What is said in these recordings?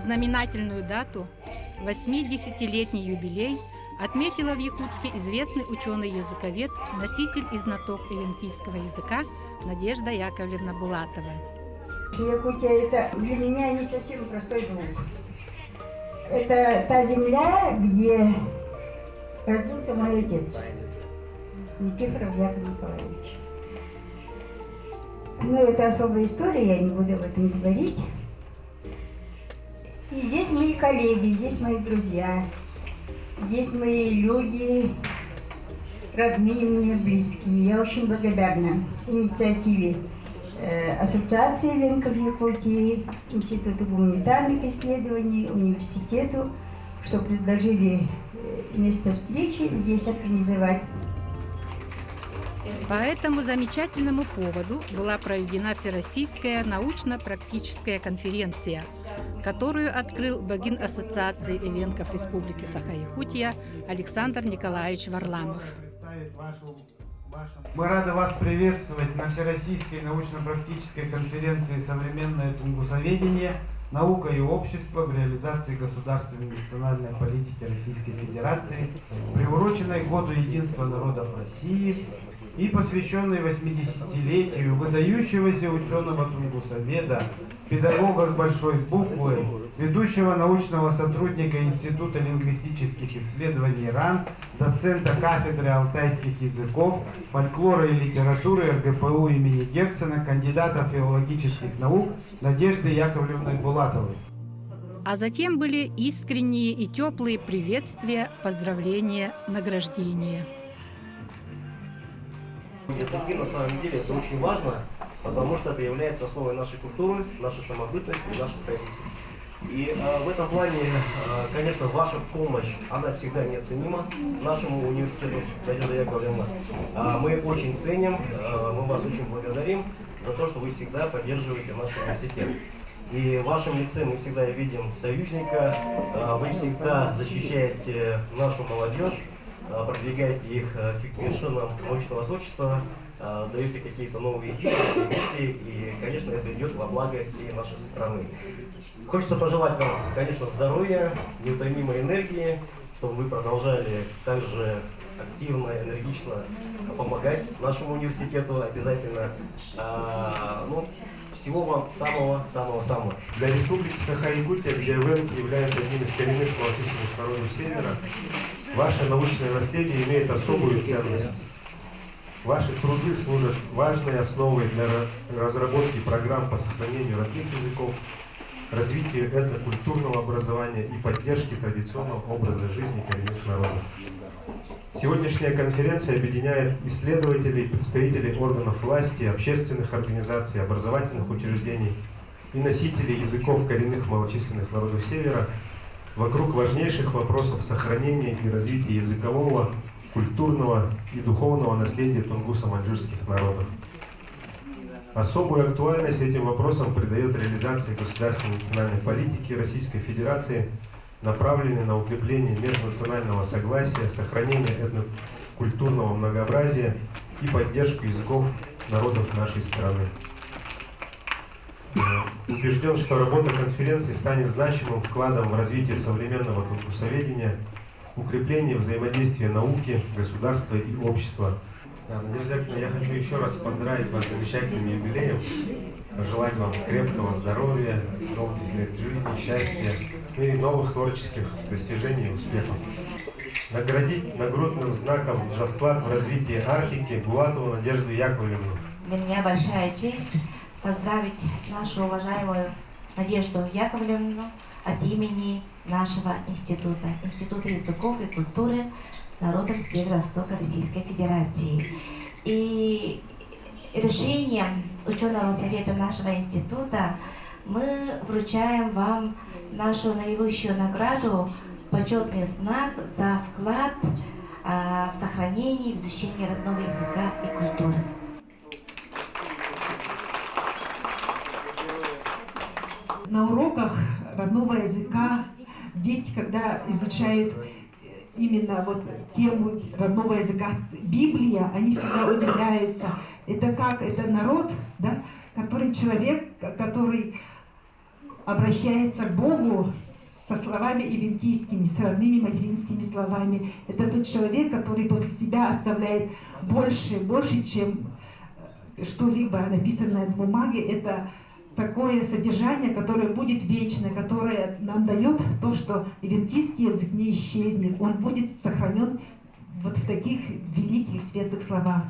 знаменательную дату, 80-летний юбилей, отметила в Якутске известный ученый-языковед, носитель и знаток эвенкийского языка Надежда Яковлевна Булатова. Якутия – это для меня не совсем простой звук. Это та земля, где родился мой отец, Никифоров Яков Николаевич. Но это особая история, я не буду об этом говорить. И здесь мои коллеги, здесь мои друзья, здесь мои люди, родные мне, близкие. Я очень благодарна инициативе Ассоциации эвенков Якутии, Института гуманитарных исследований, университету, что предложили место встречи здесь организовать. По этому замечательному поводу была проведена Всероссийская научно-практическая конференция, которую открыл богин Ассоциации эвенков Республики Саха-Якутия Александр Николаевич Варламов. Мы рады вас приветствовать на Всероссийской научно-практической конференции «Современное тунгусоведение. Наука и общество в реализации государственной и национальной политики Российской Федерации», приуроченной к Году единства народов России и посвященной 80-летию выдающегося ученого-тунгусоведа, педагога с большой буквы, ведущего научного сотрудника Института лингвистических исследований РАН, доцента кафедры алтайских языков, фольклора и литературы РГПУ имени Герцена, кандидата филологических наук Надежды Яковлевны Булатовой. А затем были искренние и теплые приветствия, поздравления, награждения. Языки на самом деле это очень важно, потому что это является основой нашей культуры, нашей самобытности, наших традиций. И в этом плане, конечно, ваша помощь, она всегда неоценима нашему университету, Надежда Яковлевна. Мы очень ценим, мы вас очень благодарим за то, что вы всегда поддерживаете наш университет. И в вашем лице мы всегда видим союзника, вы всегда защищаете нашу молодежь, продвигаете их к вершинам научного творчества, даете какие-то новые идеи, мысли, и, конечно, это идет во благо всей нашей страны. Хочется пожелать вам, конечно, здоровья, неутомимой энергии, чтобы вы продолжали также активно, энергично помогать нашему университету обязательно. Всего вам самого-самого-самого. Для Республики Саха-Якутия, где эвенки является одним из коренных малочисленных народов Севера, ваше научное наследие имеет особую ценность. Ваши труды служат важной основой для разработки программ по сохранению родных языков, развитию этнокультурного образования и поддержки традиционного образа жизни коренных народов. Сегодняшняя конференция объединяет исследователей, представителей органов власти, общественных организаций, образовательных учреждений и носителей языков коренных малочисленных народов Севера вокруг важнейших вопросов сохранения и развития языкового, культурного и духовного наследия тунгусо-маньчжурских народов. Особую актуальность этим вопросам придает реализация государственной и национальной политики Российской Федерации, направленной на укрепление межнационального согласия, сохранение этнокультурного многообразия и поддержку языков народов нашей страны. Убежден, что работа конференции станет значимым вкладом в развитие современного тунгусоведения, укрепление взаимодействия науки, государства и общества. Надежда Яковлевна, я хочу еще раз поздравить вас с замечательным юбилеем, пожелать вам крепкого здоровья, долгих лет жизни, счастья и новых творческих достижений и успехов. Наградить нагрудным знаком за вклад в развитие Арктики Булатову Надежду Яковлевну. Для меня большая честь поздравить нашу уважаемую Надежду Яковлевну от имени нашего института, Института языков и культуры народов Северо-Востока Российской Федерации. И решением ученого совета нашего института мы вручаем вам нашу наивысшую награду, почетный знак за вклад в сохранение и изучение родного языка и культуры. На уроках родного языка дети, когда изучают именно вот тему родного языка Библия, они всегда удивляются. Это как? Это народ, да, который человек, который обращается к Богу со словами эвенкийскими, с родными материнскими словами. Это тот человек, который после себя оставляет больше, чем что-либо написанное на бумаге. Это такое содержание, которое будет вечно, которое нам дает то, что эвенкийский язык не исчезнет. Он будет сохранен вот в таких великих светлых словах.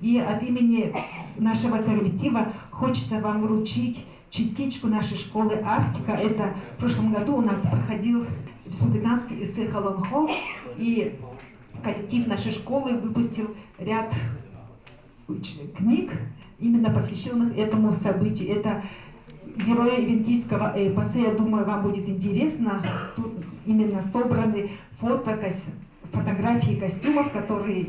И от имени нашего коллектива хочется вам вручить частичку нашей школы «Арктика». Это в прошлом году у нас проходил республиканский эссе Холонхо, и коллектив нашей школы выпустил ряд книг, именно посвященных этому событию. Это герои эвенкийского эпоса. Я думаю, вам будет интересно. Тут именно собраны фотографии костюмов, которые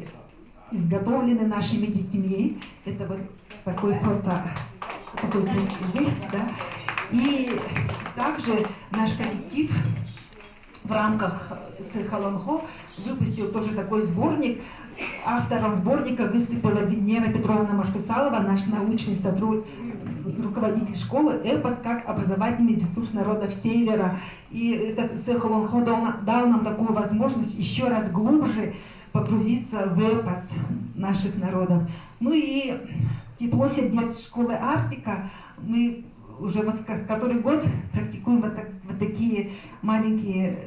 изготовлены нашими детьми. Это вот такой такой красивый, да. И также наш коллектив в рамках Холонхо выпустил тоже такой сборник. Автором сборника выступила Венера Петровна Машкусалова, наш научный руководитель школы «Эпос как образовательный ресурс народов Севера». И этот Холонхо дал нам такую возможность еще раз глубже погрузиться в эпос наших народов. Ну и тепло сердец школы «Арктика». Мы уже который год практикуем вот такие маленькие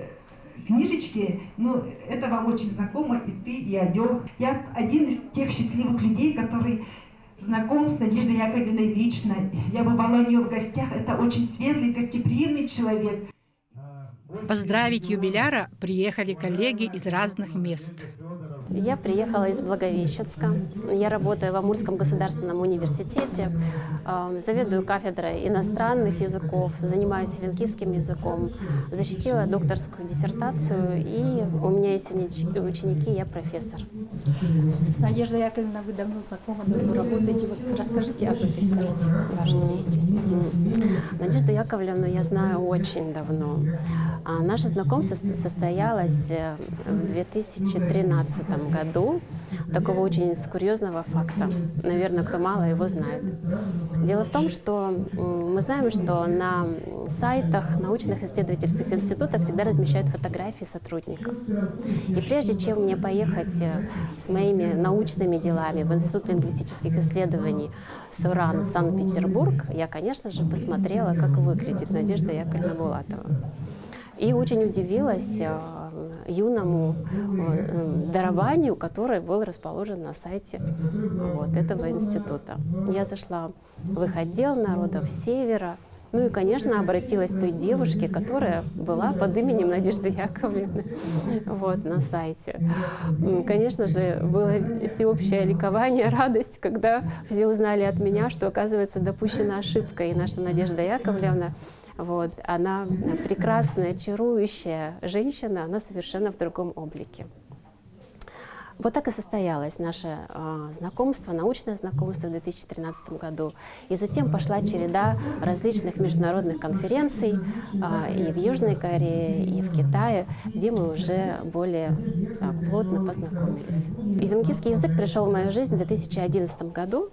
книжечки. Ну, это вам очень знакомо, и ты, и Адё. Я один из тех счастливых людей, который знаком с Надеждой Яковлевной лично. Я бывала у нее в гостях. Это очень светлый, гостеприимный человек. Поздравить юбиляра приехали коллеги из разных мест. Я приехала из Благовещенска. Я работаю в Амурском государственном университете, заведую кафедрой иностранных языков, занимаюсь эвенкийским языком, защитила докторскую диссертацию, и у меня есть ученики, я профессор. Надежда Яковлевна, вы давно знакомы, давно работаете. Вот расскажите об этой стороне вашей деятельности. Надежду Яковлевну я знаю очень давно. Наше знакомство состоялось в 2013 году. Такого очень курьезного факта. Наверное, кто мало его знает. Дело в том, что мы знаем, что на сайтах научных исследовательских институтов всегда размещают фотографии сотрудников. И прежде чем мне поехать с моими научными делами в Институт лингвистических исследований СУРАН в Санкт-Петербург, я, конечно же, посмотрела, как выглядит Надежда Яковлевна Булатова. И очень удивилась юному дарованию, которое было расположено на сайте этого института. Я зашла в их отдел народов Севера, ну и, конечно, обратилась к той девушке, которая была под именем Надежды Яковлевны на сайте. Конечно же, было всеобщее ликование, радость, когда все узнали от меня, что, оказывается, допущена ошибка, и наша Надежда Яковлевна, она прекрасная, чарующая женщина, она совершенно в другом облике. Вот так и состоялось наше знакомство, научное знакомство в 2013 году. И затем пошла череда различных международных конференций и в Южной Корее, и в Китае, где мы уже более плотно познакомились. Эвенкийский язык пришел в мою жизнь в 2011 году,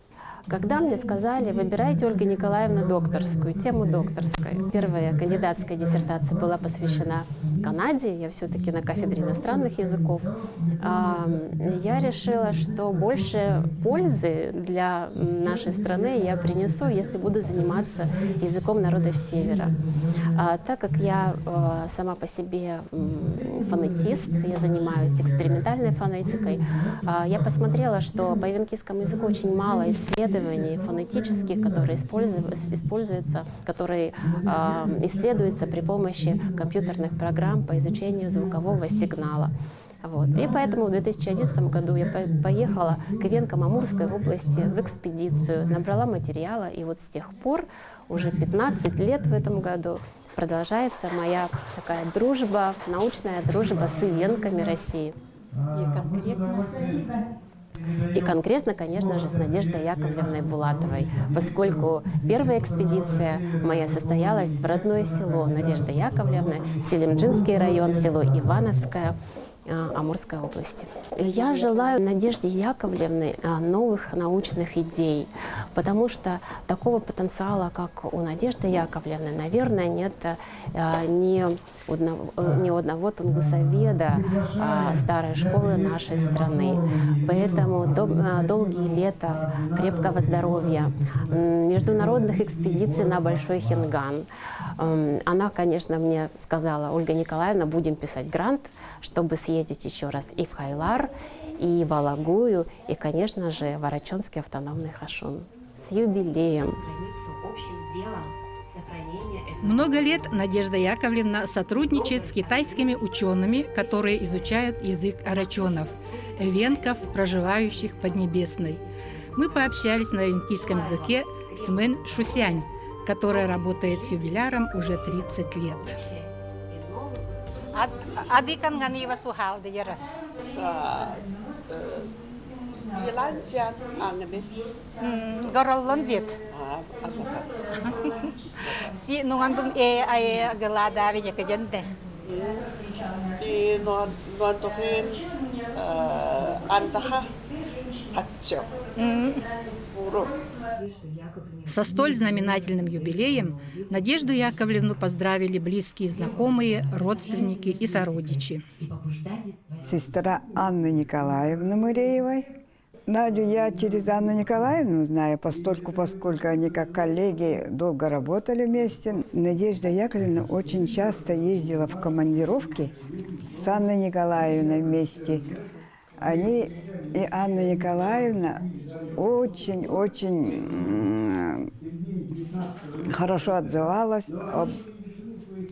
когда мне сказали: выбирайте, Ольга Николаевна, докторскую, тему докторской. Первая кандидатская диссертация была посвящена Канаде, я все-таки на кафедре иностранных языков. Я решила, что больше пользы для нашей страны я принесу, если буду заниматься языком народов Севера. Так как я сама по себе фонетист, я занимаюсь экспериментальной фонетикой, я посмотрела, что по эвенкийскому языку очень мало исследований фонетических, которые используются, которые исследуются при помощи компьютерных программ по изучению звукового сигнала. И поэтому в 2011 году я поехала к эвенкам Амурской области в экспедицию, набрала материала, и с тех пор, уже 15 лет в этом году, продолжается моя такая дружба, научная дружба с эвенками России. И конкретно, конечно же, с Надеждой Яковлевной Булатовой, поскольку первая экспедиция моя состоялась в родное село Надежды Яковлевны, Селимджинский район, село Ивановское. Амурской области. Я желаю Надежде Яковлевне новых научных идей, потому что такого потенциала, как у Надежды Яковлевны, наверное, нет ни у одного тунгусоведа старой школы нашей страны. Поэтому долгие лета, крепкого здоровья, международных экспедиций на Большой Хинган. Она, конечно, мне сказала: Ольга Николаевна, будем писать грант, чтобы съездить еще раз и в Хайлар, и в Алагую, и, конечно же, в Арачонский автономный Хашун. С юбилеем! Много лет Надежда Яковлевна сотрудничает с китайскими учеными, которые изучают язык арачонов, эвенков, проживающих в Поднебесной. Мы пообщались на эвенкийском языке с Мэн Шусянь, которая работает с юбиляром уже 30 лет. Адикан ганива сухал дерас. Еланчан ангами. Гороллон вет. Си нугандун ай галада веня каjanте. И нуантохен антаха атчо. Со столь знаменательным юбилеем Надежду Яковлевну поздравили близкие знакомые, родственники и сородичи. Сестра Анны Николаевны Мыреевой. Надю я через Анну Николаевну знаю, поскольку они как коллеги долго работали вместе. Надежда Яковлевна очень часто ездила в командировки с Анной Николаевной вместе. Они и Анна Николаевна очень-очень хорошо отзывалась об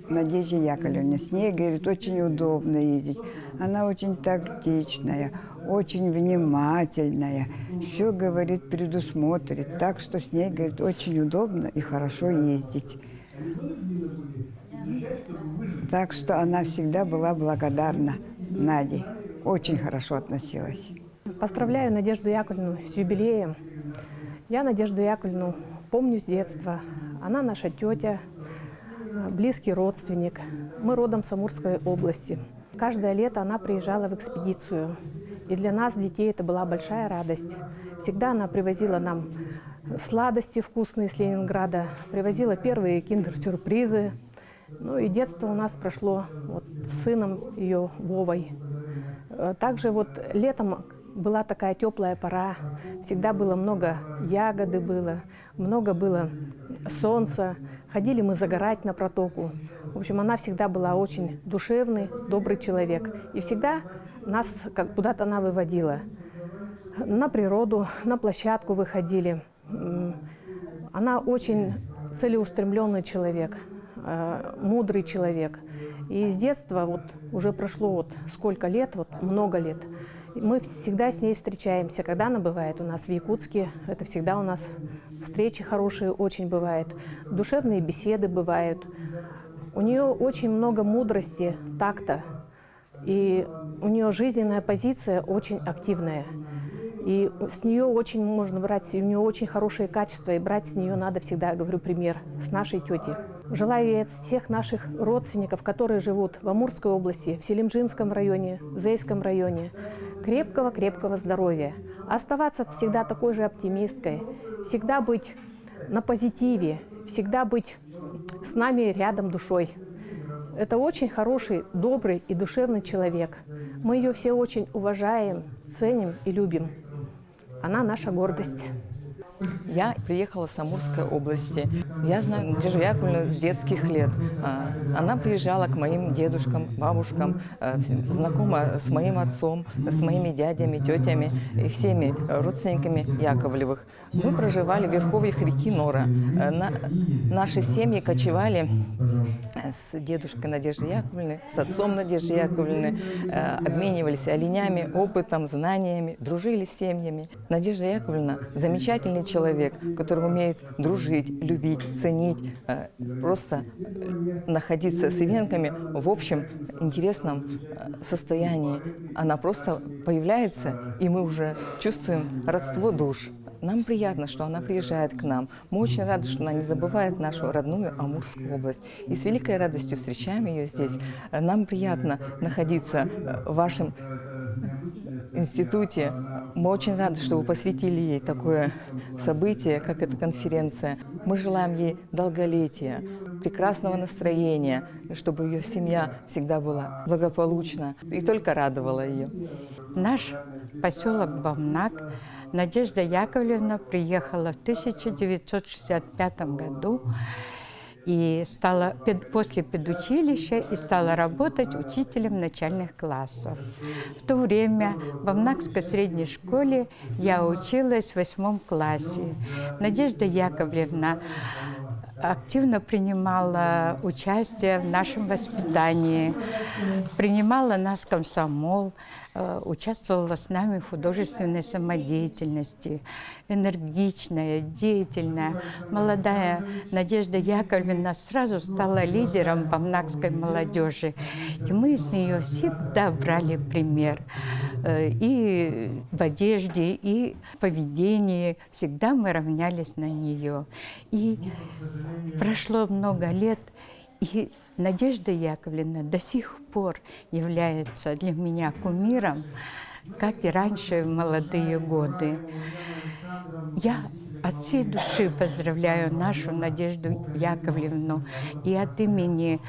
Надежде Яковлевне. С ней, говорит, очень удобно ездить. Она очень тактичная, очень внимательная. Все, говорит, предусмотрит. Так что с ней, говорит, очень удобно и хорошо ездить. Так что она всегда была благодарна Наде. Очень хорошо относилась. Поздравляю Надежду Яковлевну с юбилеем. Я Надежду Яковлевну помню с детства. Она наша тетя, близкий родственник. Мы родом с Амурской области. Каждое лето она приезжала в экспедицию. И для нас, детей, это была большая радость. Всегда она привозила нам сладости вкусные с Ленинграда, привозила первые киндер-сюрпризы. Ну и детство у нас прошло вот с сыном ее Вовой. Также вот летом была такая теплая пора, всегда было много ягоды, много было солнца. Ходили мы загорать на протоку. В общем, она всегда была очень душевный, добрый человек. И всегда нас как куда-то она выводила. На природу, на площадку выходили. Она очень целеустремленный человек, мудрый человек. И с детства, вот уже прошло вот сколько лет, вот много лет, мы всегда с ней встречаемся. Когда она бывает у нас в Якутске, это всегда у нас встречи хорошие очень бывают, душевные беседы бывают. У нее очень много мудрости, такта, и у нее жизненная позиция очень активная. И с нее очень можно брать, у нее очень хорошие качества, и брать с нее надо всегда, говорю, пример с нашей тети. Желаю ей от всех наших родственников, которые живут в Амурской области, в Селимжинском районе, в Зейском районе, крепкого-крепкого здоровья. Оставаться всегда такой же оптимисткой, всегда быть на позитиве, всегда быть с нами рядом душой. Это очень хороший, добрый и душевный человек. Мы ее все очень уважаем, ценим и любим. Она наша гордость. Я приехала с Амурской области. Я знаю Надежду Яковлевну с детских лет. Она приезжала к моим дедушкам, бабушкам, знакома с моим отцом, с моими дядями, тетями и всеми родственниками Яковлевых. Мы проживали в верховьях реки Нора. Наши семьи кочевали с дедушкой Надежды Яковлевны, с отцом Надежды Яковлевны, обменивались оленями, опытом, знаниями, дружили с семьями. Надежда Яковлевна замечательный человек, который умеет дружить, любить, ценить, просто находиться с ивенками в общем интересном состоянии. Она просто появляется, и мы уже чувствуем родство душ. Нам приятно, что она приезжает к нам. Мы очень рады, что она не забывает нашу родную Амурскую область. И с великой радостью встречаем ее здесь. Нам приятно находиться в вашем институте. Мы очень рады, что вы посвятили ей такое событие, как эта конференция. Мы желаем ей долголетия, прекрасного настроения, чтобы ее семья всегда была благополучна и только радовала ее. Наш поселок Бамнак Надежда Яковлевна приехала в 1965 году и стала после педучилища и стала работать учителем начальных классов. В то время в Бамнакской средней школе я училась в 8 классе. Надежда Яковлевна активно принимала участие в нашем воспитании, принимала нас в комсомол, участвовала с нами в художественной самодеятельности. Энергичная, деятельная, молодая Надежда Яковлевна сразу стала лидером бамнакской молодежи. И мы с нее всегда брали пример. И в одежде, и в поведении. Всегда мы равнялись на нее. И прошло много лет, и Надежда Яковлевна до сих пор является для меня кумиром, как и раньше в молодые годы. Я от всей души поздравляю нашу Надежду Яковлевну и от имени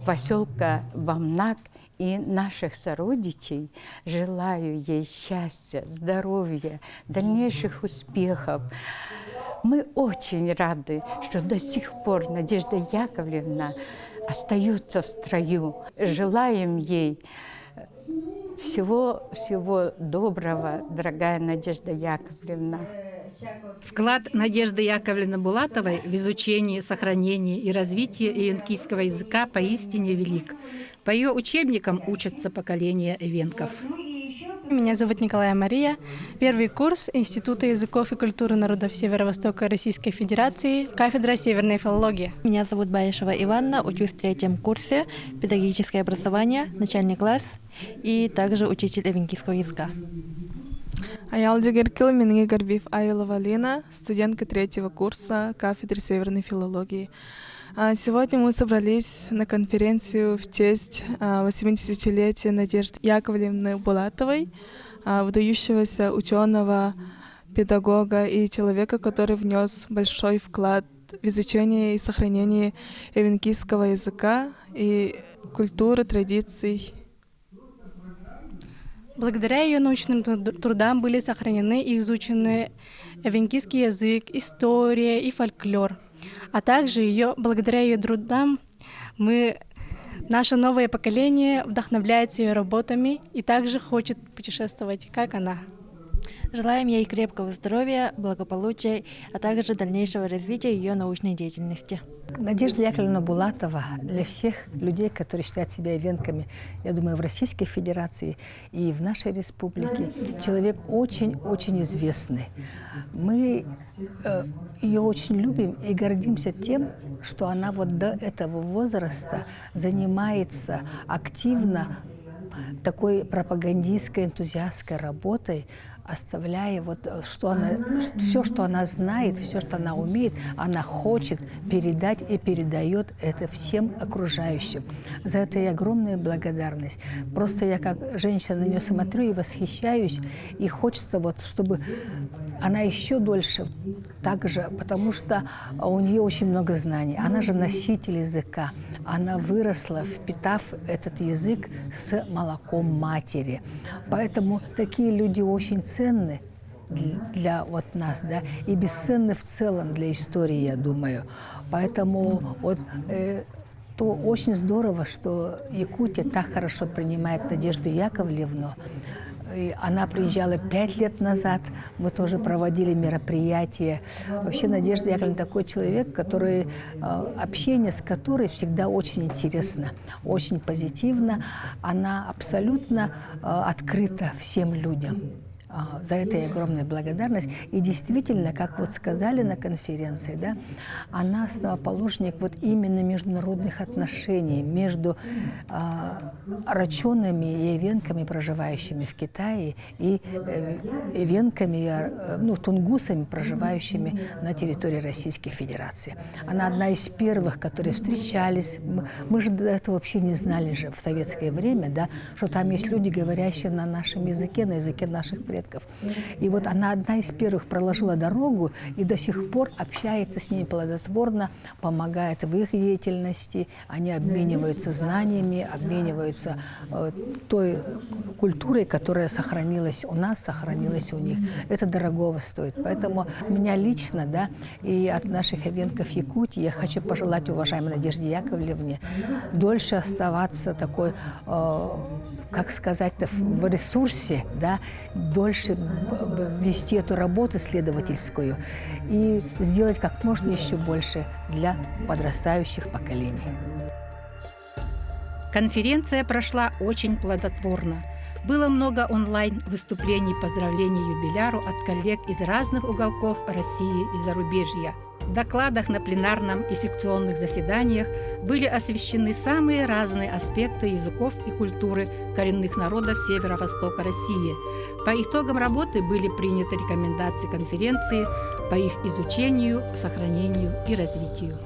поселка Бамнак и наших сородичей желаю ей счастья, здоровья, дальнейших успехов. Мы очень рады, что до сих пор Надежда Яковлевна остается в строю. Желаем ей всего доброго, дорогая Надежда Яковлевна. Вклад Надежды Яковлевны Булатовой в изучение, сохранение и развитие эвенкийского языка поистине велик. По ее учебникам учатся поколения эвенков. Меня зовут Николая Мария. Первый курс Института языков и культуры народов Северо-Востока Российской Федерации, кафедра северной филологии. Меня зовут Баишева Иванна, учусь в 3-м курсе, педагогическое образование, начальный класс и также учитель эвенкийского языка. Аялдигер Килминги Гарбив Авилова Лина, студентка 3-го курса кафедры северной филологии. Сегодня мы собрались на конференцию в честь 80-летия Надежды Яковлевны Булатовой, выдающегося ученого, педагога и человека, который внес большой вклад в изучение и сохранение эвенкийского языка и культуры, традиций. Благодаря ее научным трудам были сохранены и изучены эвенкийский язык, история и фольклор. А также благодаря ее трудам наше новое поколение вдохновляется ее работами и также хочет путешествовать, как она. Желаем ей крепкого здоровья, благополучия, а также дальнейшего развития ее научной деятельности. Надежда Яковлевна Булатова для всех людей, которые считают себя эвенками, я думаю, в Российской Федерации и в нашей республике, человек очень-очень известный. Мы ее очень любим и гордимся тем, что она вот до этого возраста занимается активно такой пропагандистской, энтузиастской работой, оставляя все, что она знает, все, что она умеет, она хочет передать и передает это всем окружающим. За это ей огромная благодарность. Просто я как женщина на нее смотрю и восхищаюсь, и хочется чтобы она еще дольше так же, потому что у нее очень много знаний. Она же носитель языка. Она выросла, впитав этот язык с молоком матери. Поэтому такие люди очень ценны для нас, да, и бесценны в целом для истории, я думаю. Поэтому то очень здорово, что Якутия так хорошо принимает Надежду Яковлевну. И она приезжала 5 лет назад, мы тоже проводили мероприятия. Вообще Надежда Яковлевна такой человек, общение с которой всегда очень интересно, очень позитивно. Она абсолютно открыта всем людям. За это и огромная благодарность. И действительно, как вот сказали на конференции, да, она основоположник вот именно международных отношений между рачонами и эвенками, проживающими в Китае, и эвенками, ну, тунгусами, проживающими на территории Российской Федерации. Она одна из первых, которые встречались. Мы же до этого вообще не знали же в советское время, да, что там есть люди, говорящие на нашем языке, на языке наших предков. И вот она одна из первых проложила дорогу и до сих пор общается с ними плодотворно, помогает в их деятельности. Они обмениваются знаниями, обмениваются той культурой, которая сохранилась у нас, сохранилась у них. Это дорогого стоит. Поэтому меня лично, да, и от наших эвенков Якутии я хочу пожелать уважаемой Надежде Яковлевне дольше оставаться такой, как сказать-то, в ресурсе, да, дольше вести эту работу исследовательскую и сделать как можно еще больше для подрастающих поколений. Конференция прошла очень плодотворно. Было много онлайн-выступлений, поздравлений юбиляру от коллег из разных уголков России и зарубежья. В докладах на пленарном и секционных заседаниях были освещены самые разные аспекты языков и культуры коренных народов северо-востока России. По итогам работы были приняты рекомендации конференции по их изучению, сохранению и развитию.